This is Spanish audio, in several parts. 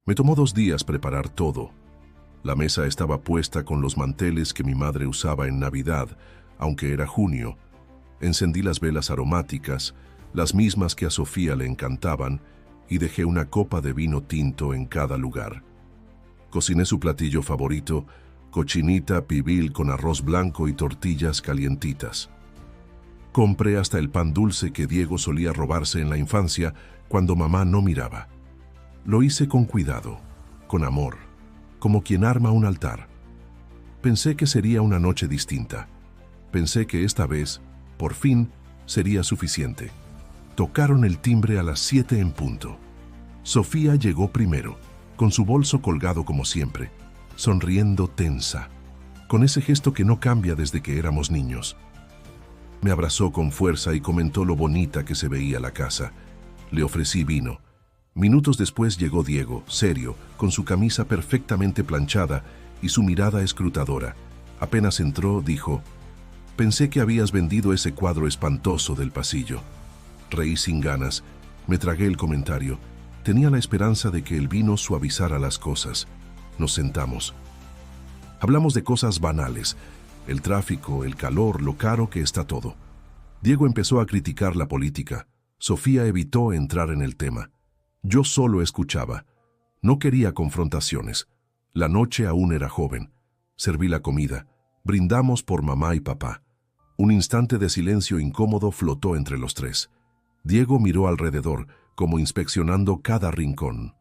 Me tomó 2 días preparar todo. La mesa estaba puesta con los manteles que mi madre usaba en Navidad, aunque era junio. Encendí las velas aromáticas, las mismas que a Sofía le encantaban, y dejé una copa de vino tinto en cada lugar. Cociné su platillo favorito, cochinita pibil con arroz blanco y tortillas calientitas. Compré hasta el pan dulce que Diego solía robarse en la infancia cuando mamá no miraba. Lo hice con cuidado, con amor, como quien arma un altar. Pensé que sería una noche distinta. Pensé que esta vez, por fin, sería suficiente. Tocaron el timbre a las 7 en punto. Sofía llegó primero, con su bolso colgado como siempre, sonriendo tensa, con ese gesto que no cambia desde que éramos niños. Me abrazó con fuerza y comentó lo bonita que se veía la casa. Le ofrecí vino. Minutos después llegó Diego, serio, con su camisa perfectamente planchada y su mirada escrutadora. Apenas entró, dijo: «Pensé que habías vendido ese cuadro espantoso del pasillo». Reí sin ganas, me tragué el comentario. Tenía la esperanza de que el vino suavizara las cosas. Nos sentamos. Hablamos de cosas banales, el tráfico, el calor, lo caro que está todo. Diego empezó a criticar la política. Sofía evitó entrar en el tema. Yo solo escuchaba. No quería confrontaciones. La noche aún era joven. Serví la comida. Brindamos por mamá y papá. Un instante de silencio incómodo flotó entre los tres. Diego miró alrededor, como inspeccionando cada rincón.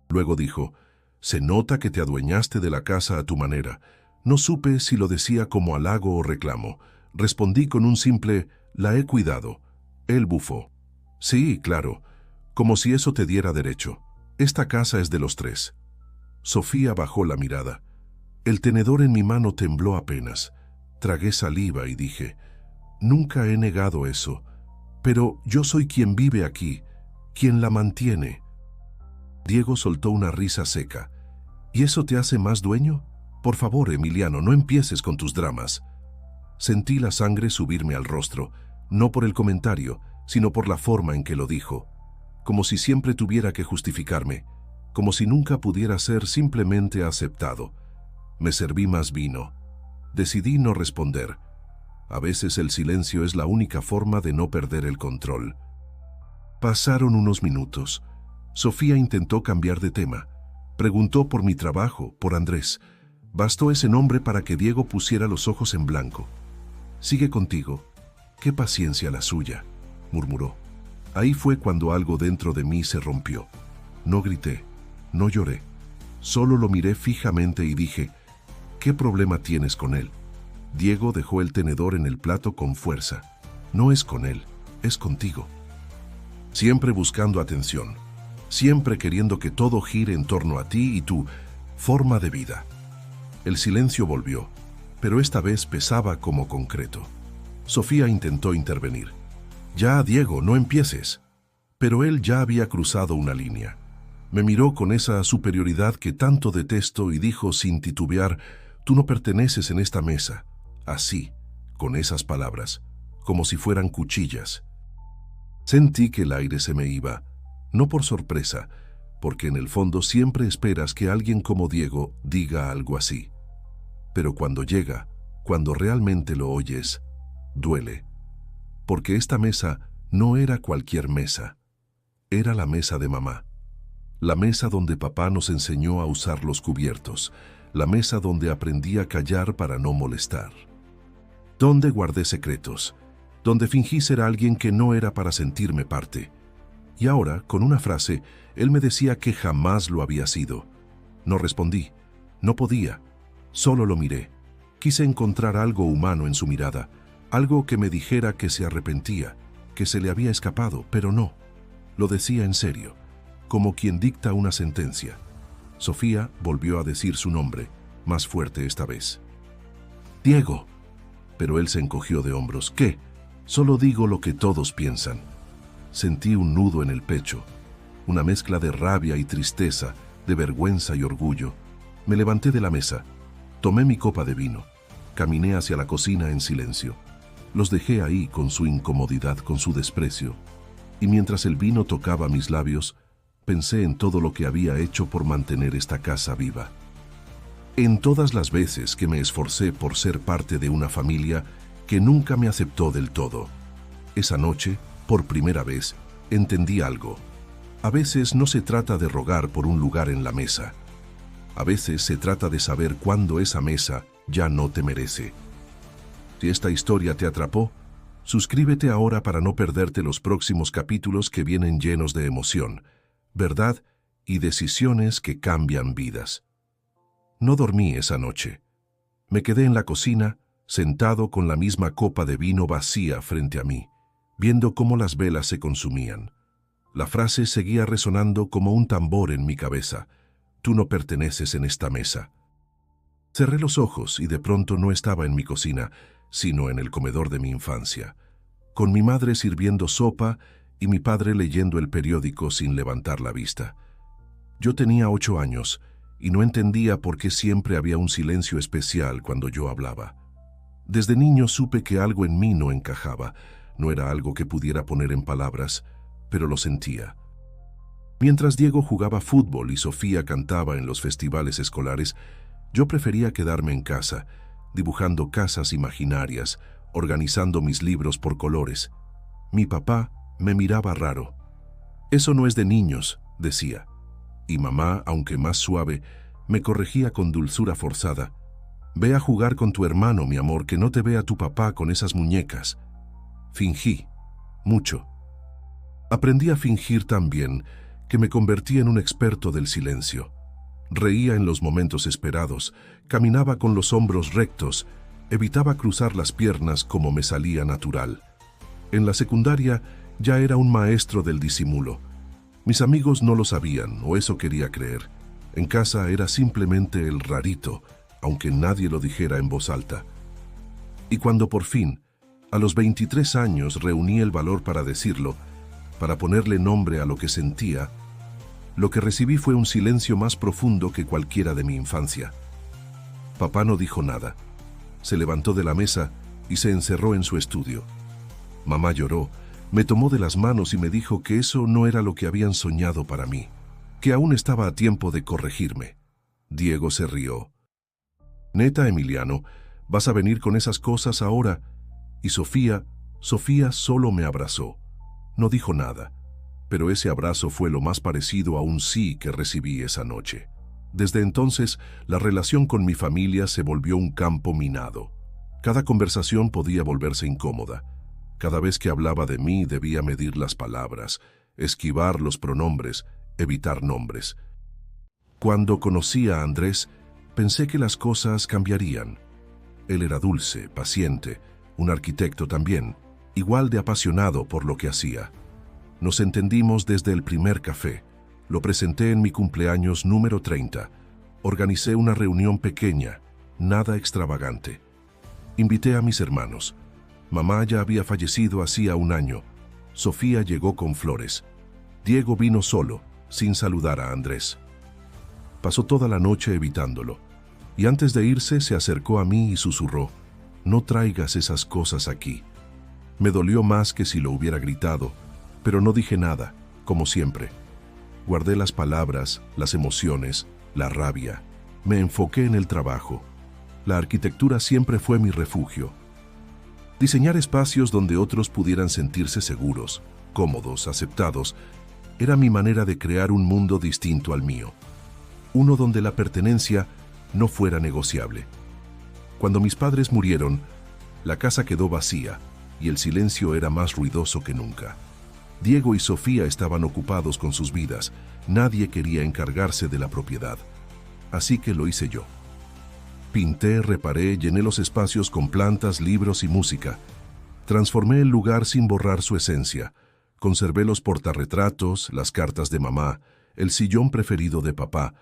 Luego dijo: «Se nota que te adueñaste de la casa a tu manera». No supe si lo decía como halago o reclamo. Respondí con un simple: «La he cuidado». Él bufó: «Sí, claro, como si eso te diera derecho. Esta casa es de los tres». Sofía bajó la mirada. El tenedor en mi mano tembló apenas. Tragué saliva y dije: «Nunca he negado eso, pero yo soy quien vive aquí, quien la mantiene». Diego soltó una risa seca. «¿Y eso te hace más dueño? Por favor, Emiliano, no empieces con tus dramas». Sentí la sangre subirme al rostro, no por el comentario, sino por la forma en que lo dijo. Como si siempre tuviera que justificarme, como si nunca pudiera ser simplemente aceptado. Me serví más vino. Decidí no responder. A veces el silencio es la única forma de no perder el control. Pasaron unos minutos. Sofía intentó cambiar de tema. Preguntó por mi trabajo, por Andrés. Bastó ese nombre para que Diego pusiera los ojos en blanco. «Sigue contigo. Qué paciencia la suya», murmuró. Ahí fue cuando algo dentro de mí se rompió. No grité, no lloré. Solo lo miré fijamente y dije: «¿Qué problema tienes con él?». Diego dejó el tenedor en el plato con fuerza. «No es con él, es contigo. Siempre buscando atención. Siempre queriendo que todo gire en torno a ti y tu forma de vida». El silencio volvió, pero esta vez pesaba como concreto. Sofía intentó intervenir. «Ya, Diego, no empieces». Pero él ya había cruzado una línea. Me miró con esa superioridad que tanto detesto y dijo sin titubear: «Tú no perteneces en esta mesa». Así, con esas palabras, como si fueran cuchillas. Sentí que el aire se me iba, no por sorpresa, porque en el fondo siempre esperas que alguien como Diego diga algo así. Pero cuando llega, cuando realmente lo oyes, duele. Porque esta mesa no era cualquier mesa. Era la mesa de mamá. La mesa donde papá nos enseñó a usar los cubiertos. La mesa donde aprendí a callar para no molestar. Donde guardé secretos. Donde fingí ser alguien que no era para sentirme parte. Y ahora, con una frase, él me decía que jamás lo había sido. No respondí. No podía. Solo lo miré. Quise encontrar algo humano en su mirada, algo que me dijera que se arrepentía, que se le había escapado, pero no. Lo decía en serio, como quien dicta una sentencia. Sofía volvió a decir su nombre, más fuerte esta vez. «Diego». Pero él se encogió de hombros. «¿Qué? Solo digo lo que todos piensan». Sentí un nudo en el pecho, una mezcla de rabia y tristeza, de vergüenza y orgullo. Me levanté de la mesa. Tomé mi copa de vino. Caminé hacia la cocina en silencio. Los dejé ahí con su incomodidad, con su desprecio. Y mientras el vino tocaba mis labios, pensé en todo lo que había hecho por mantener esta casa viva. En todas las veces que me esforcé por ser parte de una familia que nunca me aceptó del todo. Esa noche, por primera vez, entendí algo. A veces no se trata de rogar por un lugar en la mesa. A veces se trata de saber cuándo esa mesa ya no te merece. Si esta historia te atrapó, suscríbete ahora para no perderte los próximos capítulos que vienen llenos de emoción, verdad y decisiones que cambian vidas. No dormí esa noche. Me quedé en la cocina, sentado con la misma copa de vino vacía frente a mí, viendo cómo las velas se consumían. La frase seguía resonando como un tambor en mi cabeza. Tú no perteneces en esta mesa. Cerré los ojos y de pronto no estaba en mi cocina, sino en el comedor de mi infancia, con mi madre sirviendo sopa y mi padre leyendo el periódico sin levantar la vista. Yo tenía 8 años y no entendía por qué siempre había un silencio especial cuando yo hablaba. Desde niño supe que algo en mí no encajaba, no era algo que pudiera poner en palabras, pero lo sentía. Mientras Diego jugaba fútbol y Sofía cantaba en los festivales escolares, yo prefería quedarme en casa, dibujando casas imaginarias, organizando mis libros por colores. Mi papá me miraba raro. «Eso no es de niños», decía. Y mamá, aunque más suave, me corregía con dulzura forzada. «Ve a jugar con tu hermano, mi amor, que no te vea tu papá con esas muñecas». Fingí, mucho. Aprendí a fingir tan bien que me convertí en un experto del silencio. Reía en los momentos esperados, caminaba con los hombros rectos, evitaba cruzar las piernas como me salía natural. En la secundaria ya era un maestro del disimulo. Mis amigos no lo sabían, o eso quería creer. En casa era simplemente el rarito, aunque nadie lo dijera en voz alta. Y cuando por fin, a los 23 años, reuní el valor para decirlo, para ponerle nombre a lo que sentía, lo que recibí fue un silencio más profundo que cualquiera de mi infancia. Papá no dijo nada. Se levantó de la mesa y se encerró en su estudio. Mamá lloró, me tomó de las manos y me dijo que eso no era lo que habían soñado para mí, que aún estaba a tiempo de corregirme. Diego se rió. «Neta, Emiliano, ¿vas a venir con esas cosas ahora?» Y Sofía solo me abrazó. No dijo nada, pero ese abrazo fue lo más parecido a un sí que recibí esa noche. Desde entonces, la relación con mi familia se volvió un campo minado. Cada conversación podía volverse incómoda. Cada vez que hablaba de mí debía medir las palabras, esquivar los pronombres, evitar nombres. Cuando conocí a Andrés, pensé que las cosas cambiarían. Él era dulce, paciente, un arquitecto también, igual de apasionado por lo que hacía. Nos entendimos desde el primer café. Lo presenté en mi cumpleaños número 30. Organicé una reunión pequeña, nada extravagante. Invité a mis hermanos. Mamá ya había fallecido hacía un año. Sofía llegó con flores. Diego vino solo, sin saludar a Andrés. Pasó toda la noche evitándolo, y antes de irse se acercó a mí y susurró: «No traigas esas cosas aquí». Me dolió más que si lo hubiera gritado, pero no dije nada, como siempre. Guardé las palabras, las emociones, la rabia. Me enfoqué en el trabajo. La arquitectura siempre fue mi refugio. Diseñar espacios donde otros pudieran sentirse seguros, cómodos, aceptados, era mi manera de crear un mundo distinto al mío. Uno donde la pertenencia no fuera negociable. Cuando mis padres murieron, la casa quedó vacía y el silencio era más ruidoso que nunca. Diego y Sofía estaban ocupados con sus vidas. Nadie quería encargarse de la propiedad. Así que lo hice yo. Pinté, reparé, llené los espacios con plantas, libros y música. Transformé el lugar sin borrar su esencia. Conservé los portarretratos, las cartas de mamá, el sillón preferido de papá.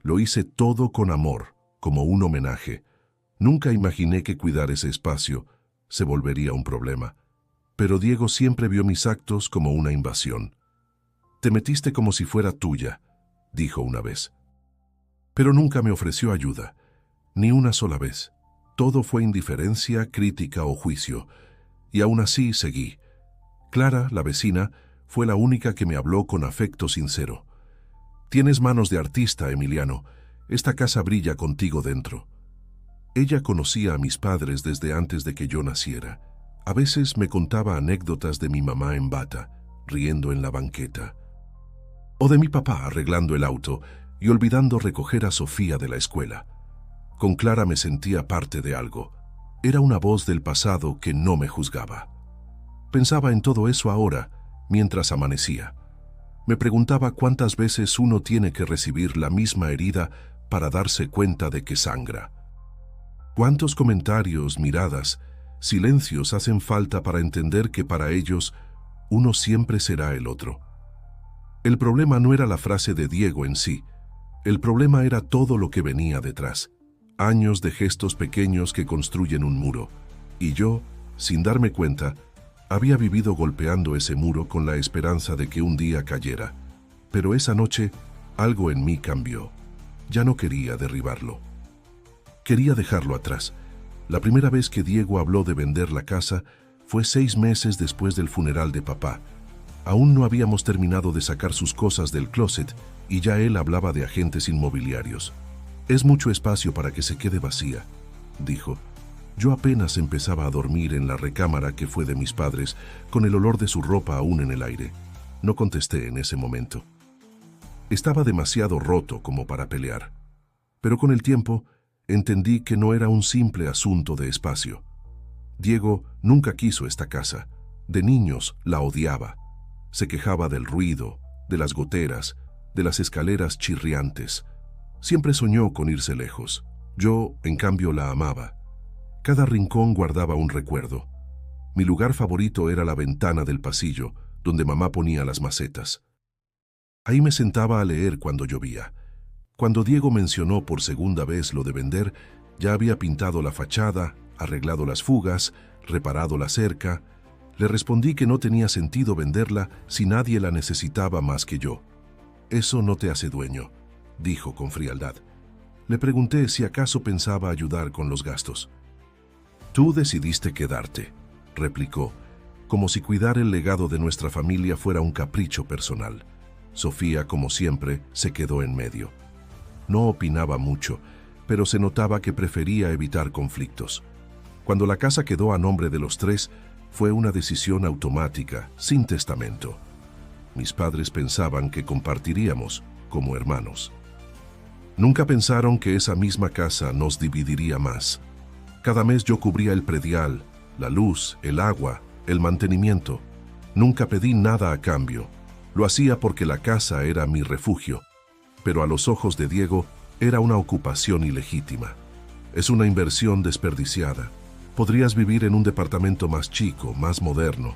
Lo hice todo con amor, como un homenaje. Nunca imaginé que cuidar ese espacio se volvería un problema. Pero Diego siempre vio mis actos como una invasión. «Te metiste como si fuera tuya», dijo una vez. Pero nunca me ofreció ayuda, ni una sola vez. Todo fue indiferencia, crítica o juicio, y aún así seguí. Clara, la vecina, fue la única que me habló con afecto sincero. Tienes manos de artista, Emiliano. Esta casa brilla contigo dentro. Ella conocía a mis padres desde antes de que yo naciera. A veces me contaba anécdotas de mi mamá en bata, riendo en la banqueta, o de mi papá arreglando el auto y olvidando recoger a Sofía de la escuela. Con Clara me sentía parte de algo. Era una voz del pasado que no me juzgaba. Pensaba en todo eso ahora, mientras amanecía. Me preguntaba cuántas veces uno tiene que recibir la misma herida para darse cuenta de que sangra. Cuántos comentarios, miradas, silencios hacen falta para entender que para ellos uno siempre será el otro. El problema no era la frase de Diego en sí. El problema era todo lo que venía detrás. Años de gestos pequeños que construyen un muro. Y yo, sin darme cuenta, había vivido golpeando ese muro con la esperanza de que un día cayera. Pero esa noche, algo en mí cambió. Ya no quería derribarlo. Quería dejarlo atrás. La primera vez que Diego habló de vender la casa fue 6 meses después del funeral de papá. Aún no habíamos terminado de sacar sus cosas del closet y ya él hablaba de agentes inmobiliarios. «Es mucho espacio para que se quede vacía», dijo. Yo apenas empezaba a dormir en la recámara que fue de mis padres, con el olor de su ropa aún en el aire. No contesté en ese momento. Estaba demasiado roto como para pelear. Pero con el tiempo entendí que no era un simple asunto de espacio. Diego nunca quiso esta casa. De niños la odiaba. Se quejaba del ruido, de las goteras, de las escaleras chirriantes. Siempre soñó con irse lejos. Yo, en cambio, la amaba. Cada rincón guardaba un recuerdo. Mi lugar favorito era la ventana del pasillo, donde mamá ponía las macetas. Ahí me sentaba a leer cuando llovía. Cuando Diego mencionó por segunda vez lo de vender, ya había pintado la fachada, arreglado las fugas, reparado la cerca. Le respondí que no tenía sentido venderla si nadie la necesitaba más que yo. «Eso no te hace dueño», dijo con frialdad. Le pregunté si acaso pensaba ayudar con los gastos. «Tú decidiste quedarte», replicó, como si cuidar el legado de nuestra familia fuera un capricho personal. Sofía, como siempre, se quedó en medio. No opinaba mucho, pero se notaba que prefería evitar conflictos. Cuando la casa quedó a nombre de los 3, fue una decisión automática, sin testamento. Mis padres pensaban que compartiríamos como hermanos. Nunca pensaron que esa misma casa nos dividiría más. Cada mes yo cubría el predial, la luz, el agua, el mantenimiento. Nunca pedí nada a cambio. Lo hacía porque la casa era mi refugio, pero a los ojos de Diego era una ocupación ilegítima. Es una inversión desperdiciada. Podrías vivir en un departamento más chico, más moderno.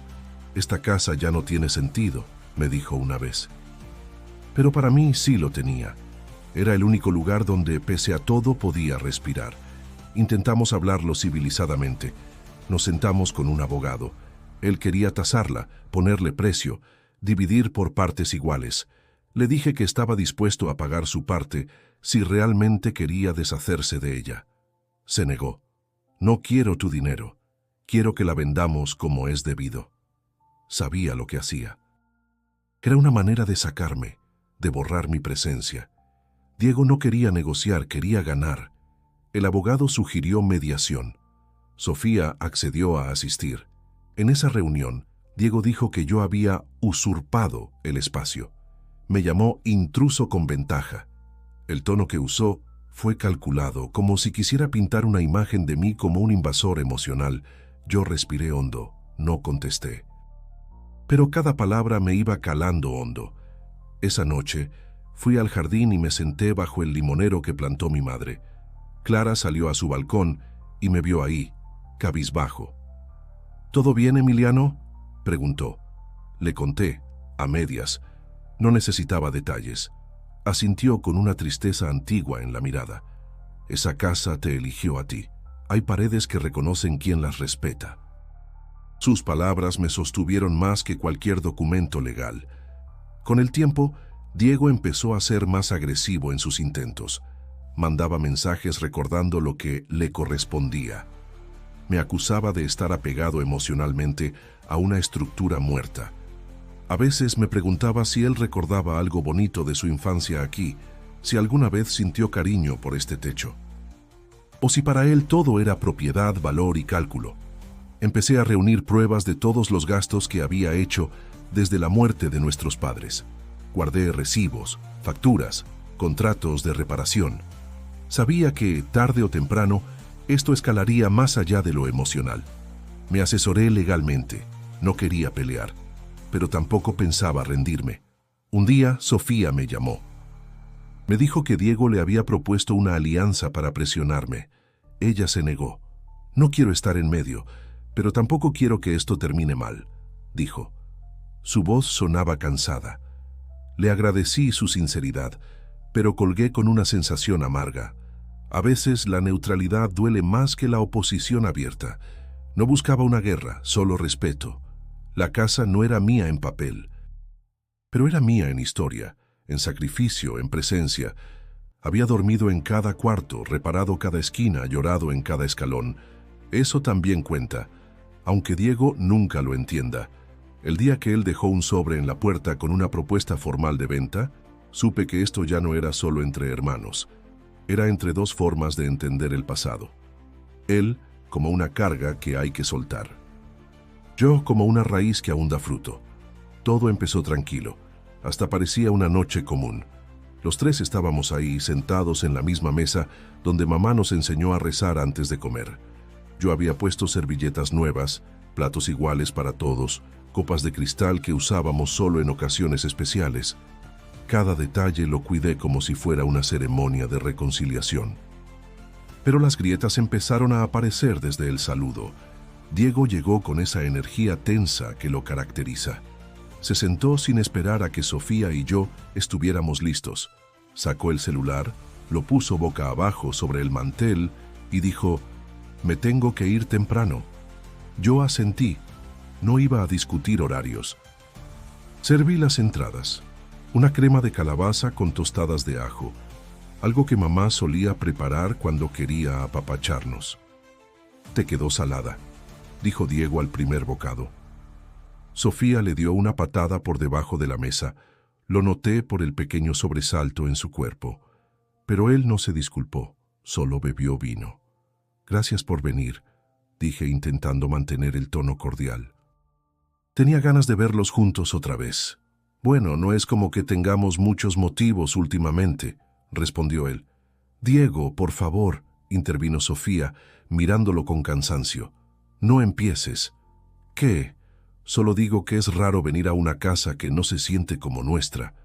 Esta casa ya no tiene sentido, me dijo una vez. Pero para mí sí lo tenía. Era el único lugar donde, pese a todo, podía respirar. Intentamos hablarlo civilizadamente. Nos sentamos con un abogado. Él quería tasarla, ponerle precio, dividir por partes iguales. Le dije que estaba dispuesto a pagar su parte si realmente quería deshacerse de ella. Se negó. «No quiero tu dinero. Quiero que la vendamos como es debido». Sabía lo que hacía. Era una manera de sacarme, de borrar mi presencia. Diego no quería negociar, quería ganar. El abogado sugirió mediación. Sofía accedió a asistir. En esa reunión, Diego dijo que yo había usurpado el espacio. Me llamó intruso con ventaja. El tono que usó fue calculado, como si quisiera pintar una imagen de mí como un invasor emocional. Yo respiré hondo, no contesté. Pero cada palabra me iba calando hondo. Esa noche, fui al jardín y me senté bajo el limonero que plantó mi madre. Clara salió a su balcón y me vio ahí, cabizbajo. «¿Todo bien, Emiliano?», preguntó. Le conté, a medias. No necesitaba detalles. Asintió con una tristeza antigua en la mirada. «Esa casa te eligió a ti. Hay paredes que reconocen quién las respeta». Sus palabras me sostuvieron más que cualquier documento legal. Con el tiempo, Diego empezó a ser más agresivo en sus intentos. Mandaba mensajes recordando lo que le correspondía. Me acusaba de estar apegado emocionalmente a una estructura muerta. A veces me preguntaba si él recordaba algo bonito de su infancia aquí, si alguna vez sintió cariño por este techo. O si para él todo era propiedad, valor y cálculo. Empecé a reunir pruebas de todos los gastos que había hecho desde la muerte de nuestros padres. Guardé recibos, facturas, contratos de reparación. Sabía que, tarde o temprano, esto escalaría más allá de lo emocional. Me asesoré legalmente. No quería pelear, pero tampoco pensaba rendirme. Un día, Sofía me llamó. Me dijo que Diego le había propuesto una alianza para presionarme. Ella se negó. No quiero estar en medio, pero tampoco quiero que esto termine mal, dijo. Su voz sonaba cansada. Le agradecí su sinceridad, pero colgué con una sensación amarga. A veces la neutralidad duele más que la oposición abierta. No buscaba una guerra, solo respeto. La casa no era mía en papel, pero era mía en historia, en sacrificio, en presencia. Había dormido en cada cuarto, reparado cada esquina, llorado en cada escalón. Eso también cuenta, aunque Diego nunca lo entienda. El día que él dejó un sobre en la puerta con una propuesta formal de venta, supe que esto ya no era solo entre hermanos. Era entre dos formas de entender el pasado. Él como una carga que hay que soltar. Yo como una raíz que aún da fruto. Todo empezó tranquilo, hasta parecía una noche común. Los tres estábamos ahí, sentados en la misma mesa, donde mamá nos enseñó a rezar antes de comer. Yo había puesto servilletas nuevas, platos iguales para todos, copas de cristal que usábamos solo en ocasiones especiales. Cada detalle lo cuidé como si fuera una ceremonia de reconciliación. Pero las grietas empezaron a aparecer desde el saludo. Diego llegó con esa energía tensa que lo caracteriza. Se sentó sin esperar a que Sofía y yo estuviéramos listos. Sacó el celular, lo puso boca abajo sobre el mantel y dijo: «Me tengo que ir temprano». Yo asentí. No iba a discutir horarios. Serví las entradas. Una crema de calabaza con tostadas de ajo, algo que mamá solía preparar cuando quería apapacharnos. «Te quedó salada», dijo Diego al primer bocado. Sofía le dio una patada por debajo de la mesa. Lo noté por el pequeño sobresalto en su cuerpo. Pero él no se disculpó, solo bebió vino. «Gracias por venir», dije intentando mantener el tono cordial. Tenía ganas de verlos juntos otra vez. «Bueno, no es como que tengamos muchos motivos últimamente», respondió él. «Diego, por favor», intervino Sofía, mirándolo con cansancio. «No empieces». «¿Qué? Solo digo que es raro venir a una casa que no se siente como nuestra»,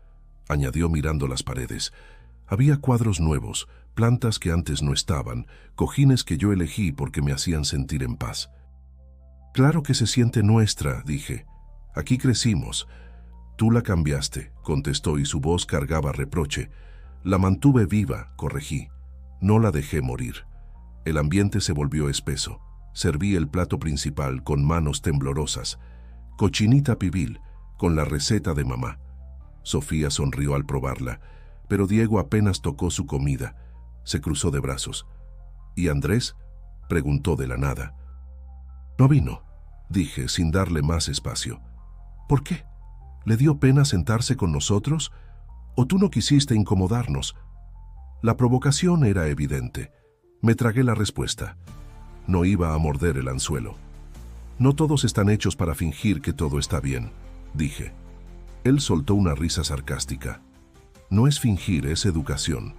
añadió mirando las paredes. Había cuadros nuevos, plantas que antes no estaban, cojines que yo elegí porque me hacían sentir en paz. «Claro que se siente nuestra», dije. «Aquí crecimos». «Tú la cambiaste», contestó y su voz cargaba reproche. «La mantuve viva», corregí. «No la dejé morir». El ambiente se volvió espeso. Serví el plato principal con manos temblorosas. Cochinita pibil, con la receta de mamá. Sofía sonrió al probarla, pero Diego apenas tocó su comida. Se cruzó de brazos. «¿Y Andrés?», preguntó de la nada. «No vino», dije sin darle más espacio. «¿Por qué? ¿Le dio pena sentarse con nosotros? ¿O tú no quisiste incomodarnos?». La provocación era evidente. Me tragué la respuesta. No iba a morder el anzuelo. «No todos están hechos para fingir que todo está bien», dije. Él soltó una risa sarcástica. «No es fingir, es educación.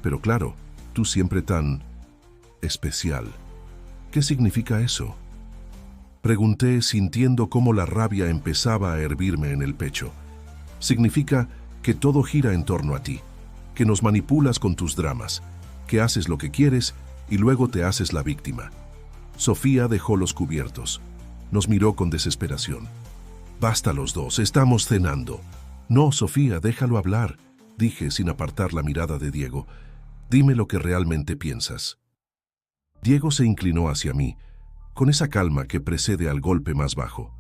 Pero claro, tú siempre tan especial». «¿Qué significa eso?», pregunté sintiendo cómo la rabia empezaba a hervirme en el pecho. «Significa que todo gira en torno a ti, que nos manipulas con tus dramas, que haces lo que quieres y luego te haces la víctima». Sofía dejó los cubiertos. Nos miró con desesperación. «Basta los dos, estamos cenando». «No, Sofía, déjalo hablar», dije sin apartar la mirada de Diego. «Dime lo que realmente piensas». Diego se inclinó hacia mí, con esa calma que precede al golpe más bajo.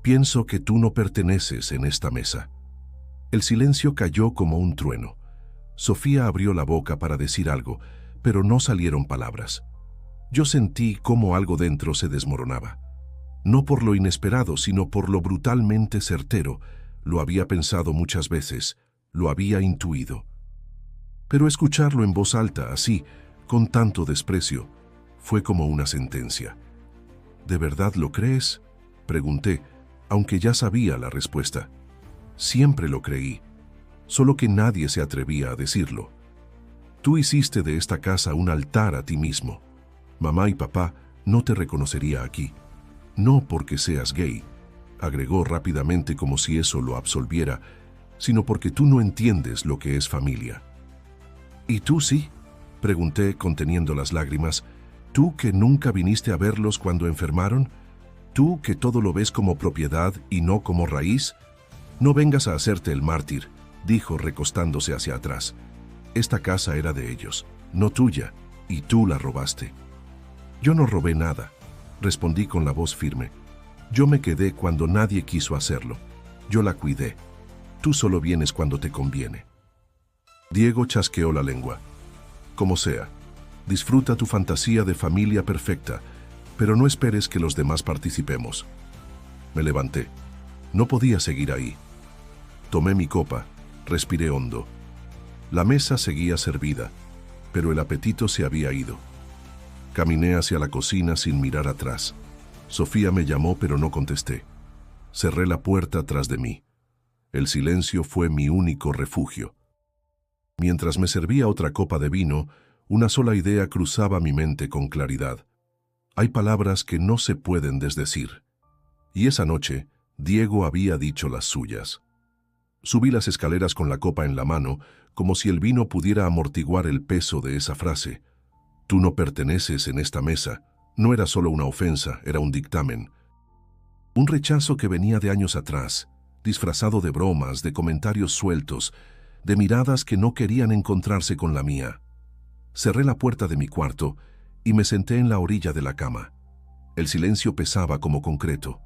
«Pienso que tú no perteneces en esta mesa». El silencio cayó como un trueno. Sofía abrió la boca para decir algo, pero no salieron palabras. Yo sentí cómo algo dentro se desmoronaba. No por lo inesperado, sino por lo brutalmente certero. Lo había pensado muchas veces, lo había intuido. Pero escucharlo en voz alta, así, con tanto desprecio, fue como una sentencia. ¿De verdad lo crees?, pregunté, aunque ya sabía la respuesta. Siempre lo creí, solo que nadie se atrevía a decirlo. Tú hiciste de esta casa un altar a ti mismo. Mamá y papá no te reconocería aquí. No porque seas gay, agregó rápidamente como si eso lo absolviera, sino porque tú no entiendes lo que es familia. ¿Y tú sí?, pregunté conteniendo las lágrimas. ¿Tú que nunca viniste a verlos cuando enfermaron? ¿Tú que todo lo ves como propiedad y no como raíz? No vengas a hacerte el mártir, dijo recostándose hacia atrás. Esta casa era de ellos, no tuya, y tú la robaste. Yo no robé nada, respondí con la voz firme. Yo me quedé cuando nadie quiso hacerlo. Yo la cuidé. Tú solo vienes cuando te conviene. Diego chasqueó la lengua. Como sea, disfruta tu fantasía de familia perfecta, pero no esperes que los demás participemos. Me levanté. No podía seguir ahí. Tomé mi copa, respiré hondo. La mesa seguía servida, pero el apetito se había ido. Caminé hacia la cocina sin mirar atrás. Sofía me llamó, pero no contesté. Cerré la puerta tras de mí. El silencio fue mi único refugio. Mientras me servía otra copa de vino, una sola idea cruzaba mi mente con claridad. Hay palabras que no se pueden desdecir. Y esa noche, Diego había dicho las suyas. Subí las escaleras con la copa en la mano, como si el vino pudiera amortiguar el peso de esa frase. Tú no perteneces en esta mesa. No era solo una ofensa, era un dictamen. Un rechazo que venía de años atrás, disfrazado de bromas, de comentarios sueltos, de miradas que no querían encontrarse con la mía. Cerré la puerta de mi cuarto y me senté en la orilla de la cama. El silencio pesaba como concreto.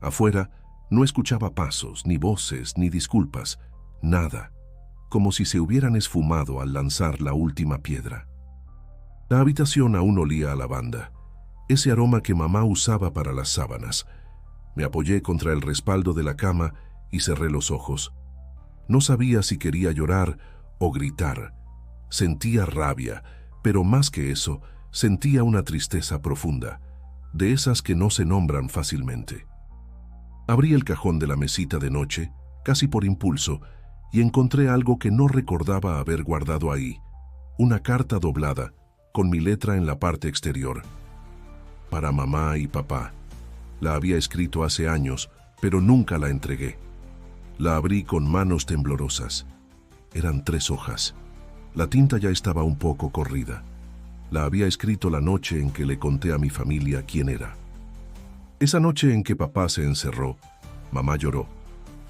Afuera no escuchaba pasos, ni voces, ni disculpas, nada, como si se hubieran esfumado al lanzar la última piedra. La habitación aún olía a lavanda, ese aroma que mamá usaba para las sábanas. Me apoyé contra el respaldo de la cama y cerré los ojos. No sabía si quería llorar o gritar. Sentía rabia, pero más que eso, sentía una tristeza profunda, de esas que no se nombran fácilmente. Abrí el cajón de la mesita de noche, casi por impulso, y encontré algo que no recordaba haber guardado ahí, una carta doblada, con mi letra en la parte exterior. Para mamá y papá. La había escrito hace años, pero nunca la entregué. La abrí con manos temblorosas. Eran 3 hojas. La tinta ya estaba un poco corrida. La había escrito la noche en que le conté a mi familia quién era. Esa noche en que papá se encerró, mamá lloró,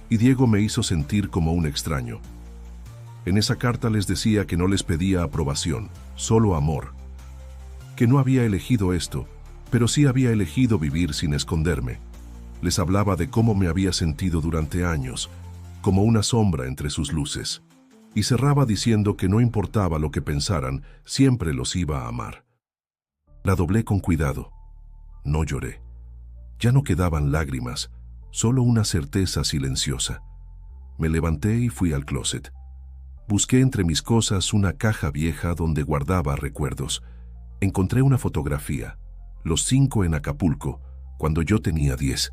y Diego me hizo sentir como un extraño. En esa carta les decía que no les pedía aprobación, solo amor. Que no había elegido esto, pero sí había elegido vivir sin esconderme. Les hablaba de cómo me había sentido durante años, como una sombra entre sus luces. Y cerraba diciendo que no importaba lo que pensaran, siempre los iba a amar. La doblé con cuidado. No lloré. Ya no quedaban lágrimas, solo una certeza silenciosa. Me levanté y fui al closet. Busqué entre mis cosas una caja vieja donde guardaba recuerdos. Encontré una fotografía, los 5 en Acapulco, cuando yo tenía 10.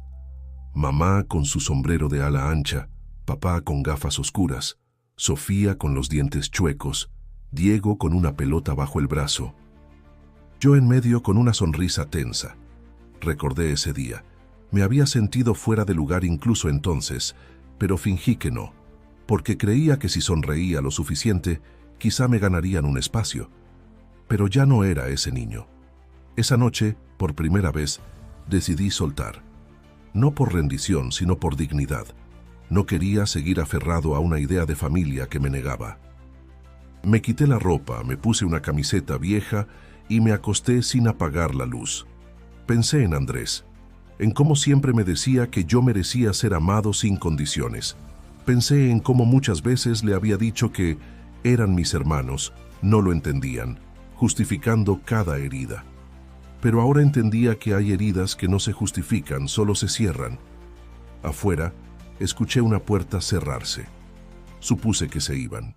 Mamá con su sombrero de ala ancha, papá con gafas oscuras, Sofía con los dientes chuecos, Diego con una pelota bajo el brazo. Yo en medio con una sonrisa tensa. Recordé ese día. Me había sentido fuera de lugar incluso entonces, pero fingí que no, porque creía que si sonreía lo suficiente, quizá me ganarían un espacio. Pero ya no era ese niño. Esa noche, por primera vez, decidí soltar. No por rendición, sino por dignidad. No quería seguir aferrado a una idea de familia que me negaba. Me quité la ropa, me puse una camiseta vieja y me acosté sin apagar la luz. Pensé en Andrés, en cómo siempre me decía que yo merecía ser amado sin condiciones. Pensé en cómo muchas veces le había dicho que eran mis hermanos, no lo entendían, justificando cada herida. Pero ahora entendía que hay heridas que no se justifican, solo se cierran. Afuera, escuché una puerta cerrarse. Supuse que se iban.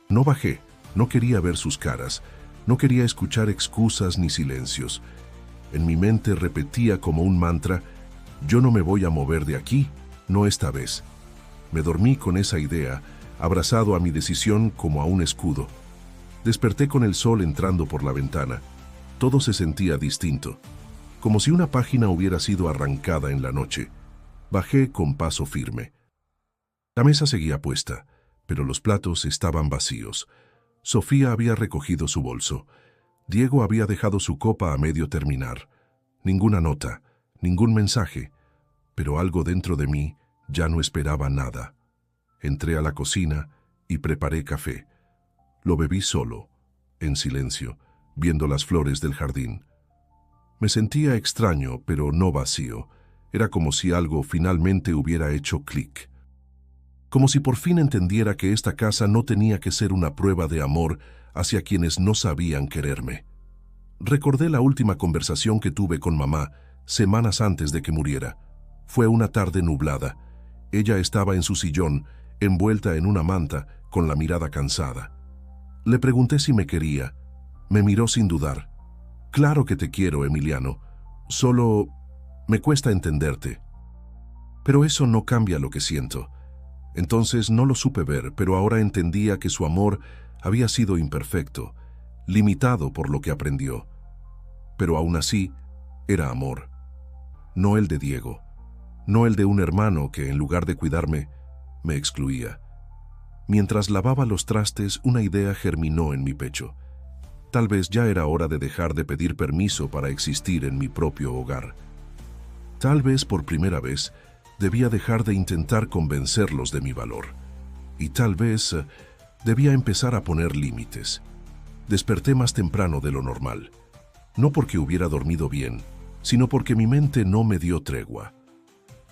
No bajé, no quería ver sus caras, no quería escuchar excusas ni silencios. En mi mente repetía como un mantra: yo no me voy a mover de aquí, no esta vez. Me dormí con esa idea, abrazado a mi decisión como a un escudo. Desperté con el sol entrando por la ventana. Todo se sentía distinto, como si una página hubiera sido arrancada en la noche. Bajé con paso firme. La mesa seguía puesta, pero los platos estaban vacíos. Sofía había recogido su bolso. Diego había dejado su copa a medio terminar. Ninguna nota, ningún mensaje, pero algo dentro de mí ya no esperaba nada. Entré a la cocina y preparé café. Lo bebí solo, en silencio, viendo las flores del jardín. Me sentía extraño, pero no vacío. Era como si algo finalmente hubiera hecho clic. Como si por fin entendiera que esta casa no tenía que ser una prueba de amor hacia quienes no sabían quererme. Recordé la última conversación que tuve con mamá, semanas antes de que muriera. Fue una tarde nublada. Ella estaba en su sillón, envuelta en una manta, con la mirada cansada. Le pregunté si me quería. Me miró sin dudar. Claro que te quiero, Emiliano. Solo me cuesta entenderte. Pero eso no cambia lo que siento. Entonces no lo supe ver, pero ahora entendía que su amor había sido imperfecto, limitado por lo que aprendió. Pero aún así, era amor. No el de Diego. No el de un hermano que, en lugar de cuidarme, me excluía. Mientras lavaba los trastes, una idea germinó en mi pecho. Tal vez ya era hora de dejar de pedir permiso para existir en mi propio hogar. Tal vez por primera vez debía dejar de intentar convencerlos de mi valor. Y tal vez debía empezar a poner límites. Desperté más temprano de lo normal. No porque hubiera dormido bien, sino porque mi mente no me dio tregua.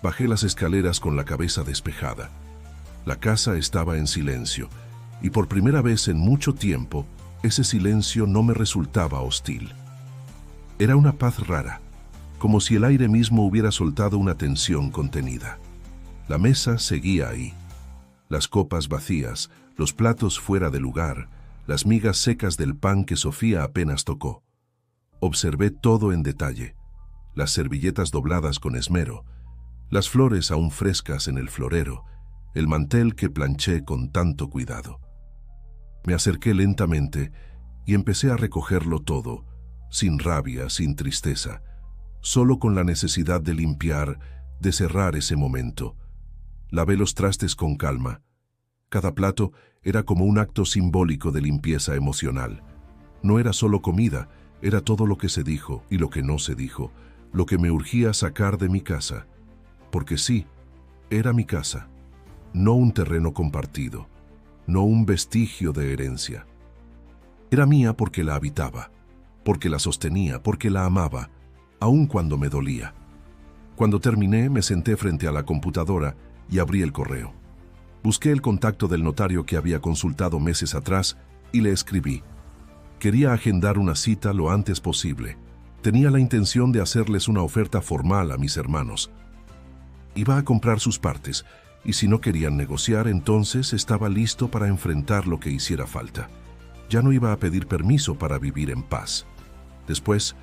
Bajé las escaleras con la cabeza despejada. La casa estaba en silencio, y por primera vez en mucho tiempo, ese silencio no me resultaba hostil. Era una paz rara, como si el aire mismo hubiera soltado una tensión contenida. La mesa seguía ahí. Las copas vacías, los platos fuera de lugar, las migas secas del pan que Sofía apenas tocó. Observé todo en detalle. Las servilletas dobladas con esmero, las flores aún frescas en el florero, el mantel que planché con tanto cuidado. Me acerqué lentamente y empecé a recogerlo todo, sin rabia, sin tristeza, solo con la necesidad de limpiar, de cerrar ese momento. Lavé los trastes con calma. Cada plato era como un acto simbólico de limpieza emocional. No era solo comida, era todo lo que se dijo y lo que no se dijo, lo que me urgía sacar de mi casa. Porque sí, era mi casa, no un terreno compartido, no un vestigio de herencia. Era mía porque la habitaba, porque la sostenía, porque la amaba, aun cuando me dolía. Cuando terminé, me senté frente a la computadora y abrí el correo. Busqué el contacto del notario que había consultado meses atrás y le escribí. Quería agendar una cita lo antes posible. Tenía la intención de hacerles una oferta formal a mis hermanos. Iba a comprar sus partes, y si no querían negociar, entonces estaba listo para enfrentar lo que hiciera falta. Ya no iba a pedir permiso para vivir en paz. Después,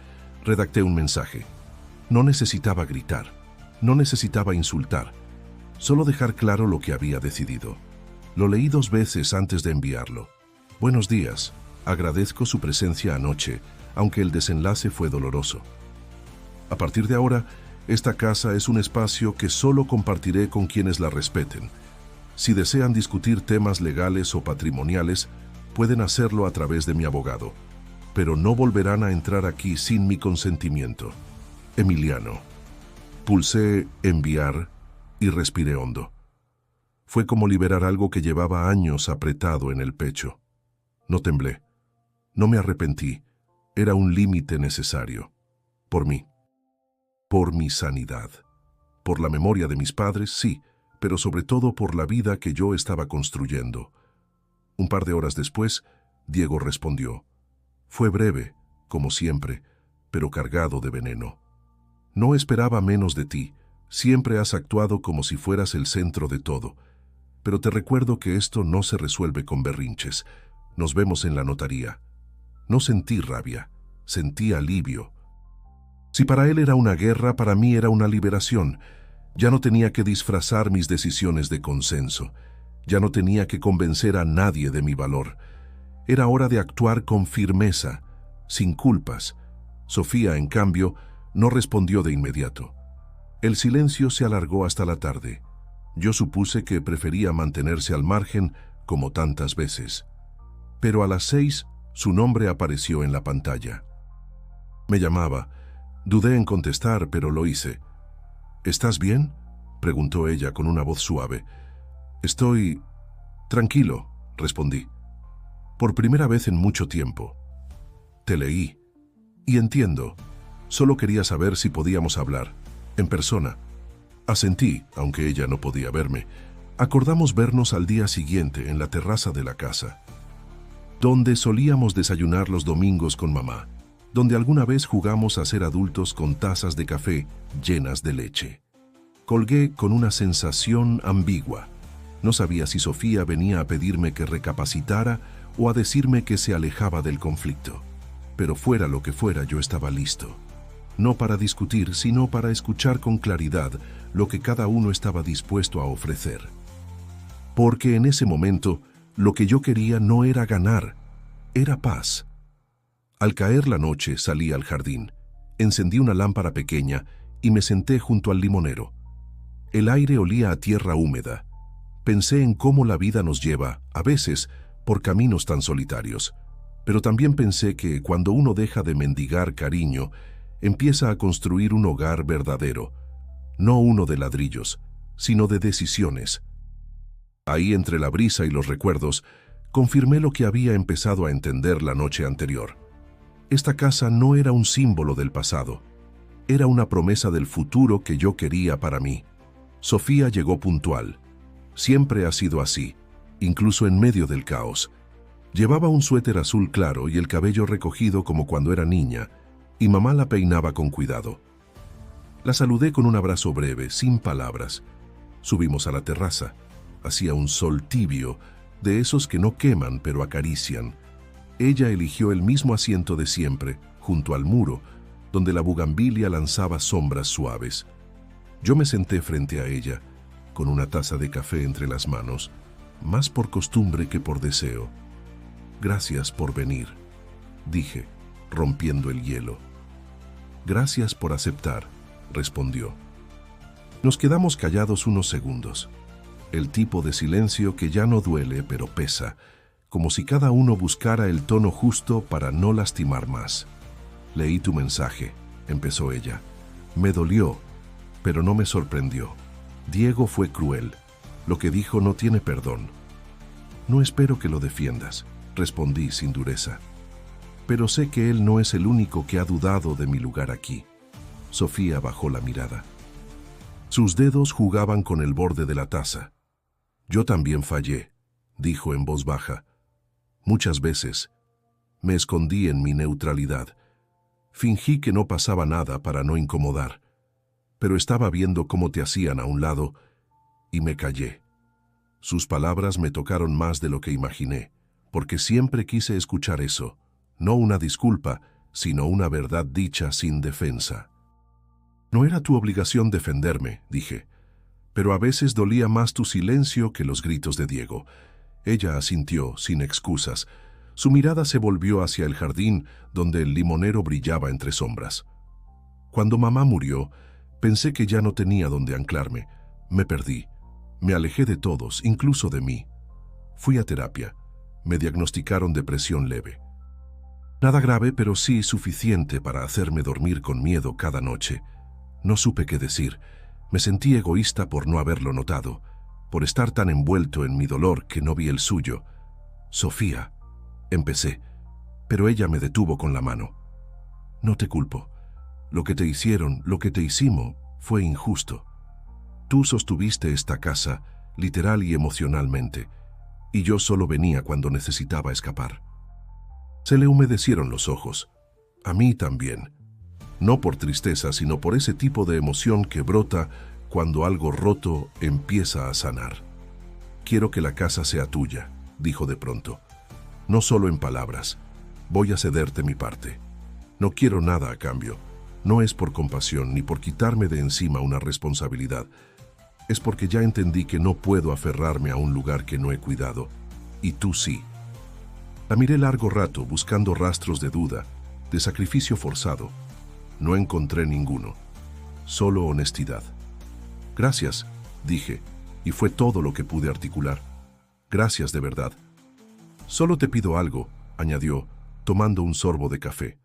redacté un mensaje. No necesitaba gritar, no necesitaba insultar, solo dejar claro lo que había decidido. Lo leí 2 veces antes de enviarlo. Buenos días, agradezco su presencia anoche, aunque el desenlace fue doloroso. A partir de ahora, esta casa es un espacio que solo compartiré con quienes la respeten. Si desean discutir temas legales o patrimoniales, pueden hacerlo a través de mi abogado, pero no volverán a entrar aquí sin mi consentimiento. Emiliano. Pulsé enviar y respiré hondo. Fue como liberar algo que llevaba años apretado en el pecho. No temblé. No me arrepentí. Era un límite necesario. Por mí. Por mi sanidad. Por la memoria de mis padres, sí, pero sobre todo por la vida que yo estaba construyendo. Un par de horas después, Diego respondió. Fue breve, como siempre, pero cargado de veneno. No esperaba menos de ti. Siempre has actuado como si fueras el centro de todo, pero te recuerdo que esto no se resuelve con berrinches. Nos vemos en la notaría. No sentí rabia, sentí alivio. Si para él era una guerra, para mí era una liberación. Ya no tenía que disfrazar mis decisiones de consenso. Ya no tenía que convencer a nadie de mi valor. Era hora de actuar con firmeza, sin culpas. Sofía, en cambio, no respondió de inmediato. El silencio se alargó hasta la tarde. Yo supuse que prefería mantenerse al margen, como tantas veces. Pero a las 6, su nombre apareció en la pantalla. Me llamaba. Dudé en contestar, pero lo hice. ¿Estás bien?, preguntó ella con una voz suave. Estoy tranquilo, respondí. Por primera vez en mucho tiempo. Te leí. Y entiendo. Solo quería saber si podíamos hablar, en persona. Asentí, aunque ella no podía verme. Acordamos vernos al día siguiente en la terraza de la casa, donde solíamos desayunar los domingos con mamá, donde alguna vez jugamos a ser adultos con tazas de café llenas de leche. Colgué con una sensación ambigua. No sabía si Sofía venía a pedirme que recapacitara o a decirme que se alejaba del conflicto. Pero fuera lo que fuera, yo estaba listo. No para discutir, sino para escuchar con claridad lo que cada uno estaba dispuesto a ofrecer. Porque en ese momento, lo que yo quería no era ganar, era paz. Al caer la noche salí al jardín, encendí una lámpara pequeña y me senté junto al limonero. El aire olía a tierra húmeda. Pensé en cómo la vida nos lleva, a veces, por caminos tan solitarios. Pero también pensé que cuando uno deja de mendigar cariño, empieza a construir un hogar verdadero, no uno de ladrillos, sino de decisiones. Ahí, entre la brisa y los recuerdos, confirmé lo que había empezado a entender la noche anterior. Esta casa no era un símbolo del pasado, era una promesa del futuro que yo quería para mí. Sofía llegó puntual. Siempre ha sido así, incluso en medio del caos. Llevaba un suéter azul claro y el cabello recogido como cuando era niña, y mamá la peinaba con cuidado. La saludé con un abrazo breve, sin palabras. Subimos a la terraza. Hacía un sol tibio, de esos que no queman pero acarician. Ella eligió el mismo asiento de siempre, junto al muro, donde la bugambilia lanzaba sombras suaves. Yo me senté frente a ella, con una taza de café entre las manos, más por costumbre que por deseo. Gracias por venir, dije, rompiendo el hielo. Gracias por aceptar, respondió. Nos quedamos callados unos segundos. El tipo de silencio que ya no duele pero pesa, como si cada uno buscara el tono justo para no lastimar más. Leí tu mensaje, empezó ella. Me dolió, pero no me sorprendió. Diego fue cruel. Lo que dijo no tiene perdón. No espero que lo defiendas, respondí sin dureza. Pero sé que él no es el único que ha dudado de mi lugar aquí. Sofía bajó la mirada. Sus dedos jugaban con el borde de la taza. Yo también fallé, dijo en voz baja. Muchas veces. Me escondí en mi neutralidad. Fingí que no pasaba nada para no incomodar. Pero estaba viendo cómo te hacían a un lado y me callé. Sus palabras me tocaron más de lo que imaginé, porque siempre quise escuchar eso, no una disculpa, sino una verdad dicha sin defensa. No era tu obligación defenderme, dije, pero a veces dolía más tu silencio que los gritos de Diego. Ella asintió, sin excusas. Su mirada se volvió hacia el jardín, donde el limonero brillaba entre sombras. Cuando mamá murió, pensé que ya no tenía dónde anclarme. Me perdí. Me alejé de todos, incluso de mí. Fui a terapia. Me diagnosticaron depresión leve. Nada grave, pero sí suficiente para hacerme dormir con miedo cada noche. No supe qué decir. Me sentí egoísta por no haberlo notado, por estar tan envuelto en mi dolor que no vi el suyo. Sofía, empecé, pero ella me detuvo con la mano. No te culpo. Lo que te hicieron, lo que te hicimos, fue injusto. Tú sostuviste esta casa, literal y emocionalmente, y yo solo venía cuando necesitaba escapar. Se le humedecieron los ojos. A mí también. No por tristeza, sino por ese tipo de emoción que brota cuando algo roto empieza a sanar. Quiero que la casa sea tuya, dijo de pronto. No solo en palabras. Voy a cederte mi parte. No quiero nada a cambio. No es por compasión ni por quitarme de encima una responsabilidad. Es porque ya entendí que no puedo aferrarme a un lugar que no he cuidado. Y tú sí. La miré largo rato buscando rastros de duda, de sacrificio forzado. No encontré ninguno. Solo honestidad. Gracias, dije, y fue todo lo que pude articular. Gracias de verdad. Solo te pido algo, añadió, tomando un sorbo de café.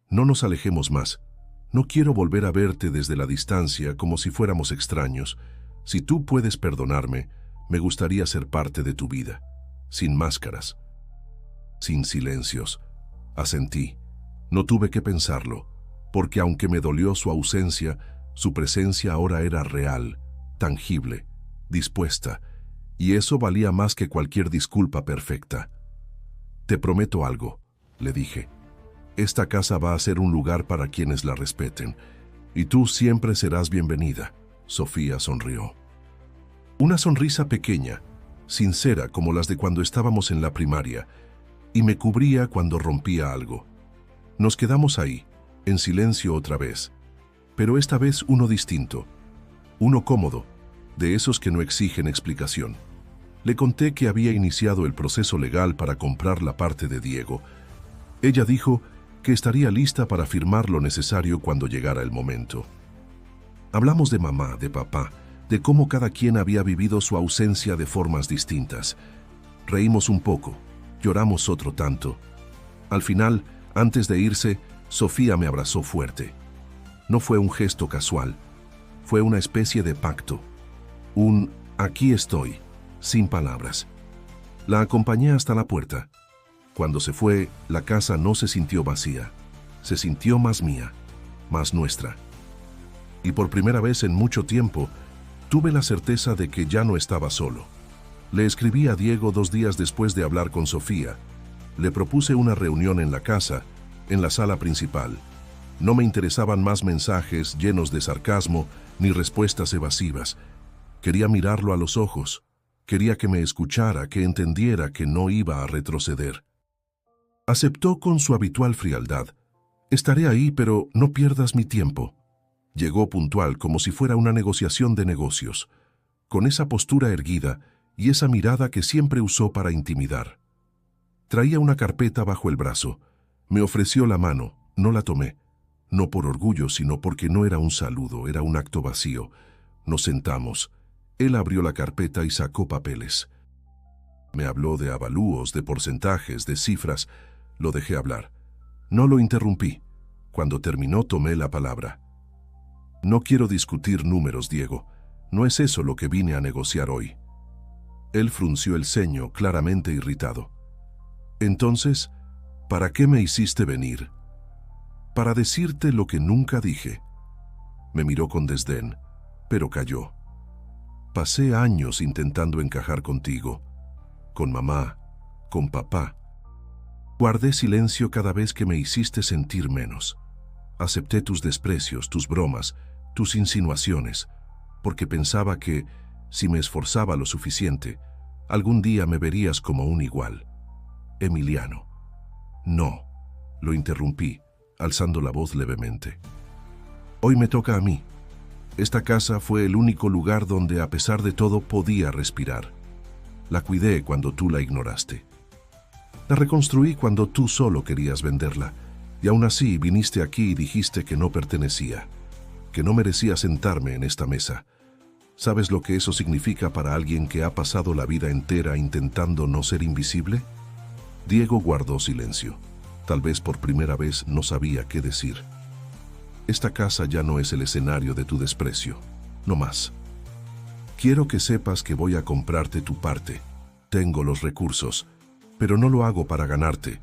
No nos alejemos más. No quiero volver a verte desde la distancia como si fuéramos extraños. Si tú puedes perdonarme, me gustaría ser parte de tu vida, sin máscaras, sin silencios. Asentí. No tuve que pensarlo, porque aunque me dolió su ausencia, su presencia ahora era real, tangible, dispuesta, y eso valía más que cualquier disculpa perfecta. Te prometo algo, le dije. Esta casa va a ser un lugar para quienes la respeten, y tú siempre serás bienvenida. Sofía sonrió. Una sonrisa pequeña, sincera como las de cuando estábamos en la primaria, y me cubría cuando rompía algo. Nos quedamos ahí, en silencio otra vez, pero esta vez uno distinto, uno cómodo, de esos que no exigen explicación. Le conté que había iniciado el proceso legal para comprar la parte de Diego. Ella dijo que estaría lista para firmar lo necesario cuando llegara el momento. Hablamos de mamá, de papá, de cómo cada quien había vivido su ausencia de formas distintas. Reímos un poco, lloramos otro tanto. Al final, antes de irse, Sofía me abrazó fuerte. No fue un gesto casual, fue una especie de pacto. Un aquí estoy, sin palabras. La acompañé hasta la puerta. Cuando se fue, la casa no se sintió vacía, se sintió más mía, más nuestra. Y por primera vez en mucho tiempo, tuve la certeza de que ya no estaba solo. Le escribí a Diego 2 días después de hablar con Sofía. Le propuse una reunión en la casa, en la sala principal. No me interesaban más mensajes llenos de sarcasmo ni respuestas evasivas. Quería mirarlo a los ojos. Quería que me escuchara, que entendiera que no iba a retroceder. Aceptó con su habitual frialdad. Estaré ahí, pero no pierdas mi tiempo. Llegó puntual, como si fuera una negociación de negocios, con esa postura erguida y esa mirada que siempre usó para intimidar. Traía una carpeta bajo el brazo. Me ofreció la mano, no la tomé. No por orgullo, sino porque no era un saludo, era un acto vacío. Nos sentamos. Él abrió la carpeta y sacó papeles. Me habló de avalúos, de porcentajes, de cifras. Lo dejé hablar. No lo interrumpí. Cuando terminó, tomé la palabra. No quiero discutir números, Diego. No es eso lo que vine a negociar hoy. Él frunció el ceño, claramente irritado. Entonces, ¿para qué me hiciste venir? Para decirte lo que nunca dije. Me miró con desdén, pero calló. Pasé años intentando encajar contigo, con mamá, con papá. Guardé silencio cada vez que me hiciste sentir menos. Acepté tus desprecios, tus bromas, tus insinuaciones, porque pensaba que, si me esforzaba lo suficiente, algún día me verías como un igual. Emiliano. No, lo interrumpí, alzando la voz levemente. Hoy me toca a mí. Esta casa fue el único lugar donde, a pesar de todo, podía respirar. La cuidé cuando tú la ignoraste. La reconstruí cuando tú solo querías venderla, y aún así viniste aquí y dijiste que no pertenecía, que no merecía sentarme en esta mesa. ¿Sabes lo que eso significa para alguien que ha pasado la vida entera intentando no ser invisible? Diego guardó silencio. Tal vez por primera vez no sabía qué decir. Esta casa ya no es el escenario de tu desprecio, no más. Quiero que sepas que voy a comprarte tu parte. Tengo los recursos, pero no lo hago para ganarte.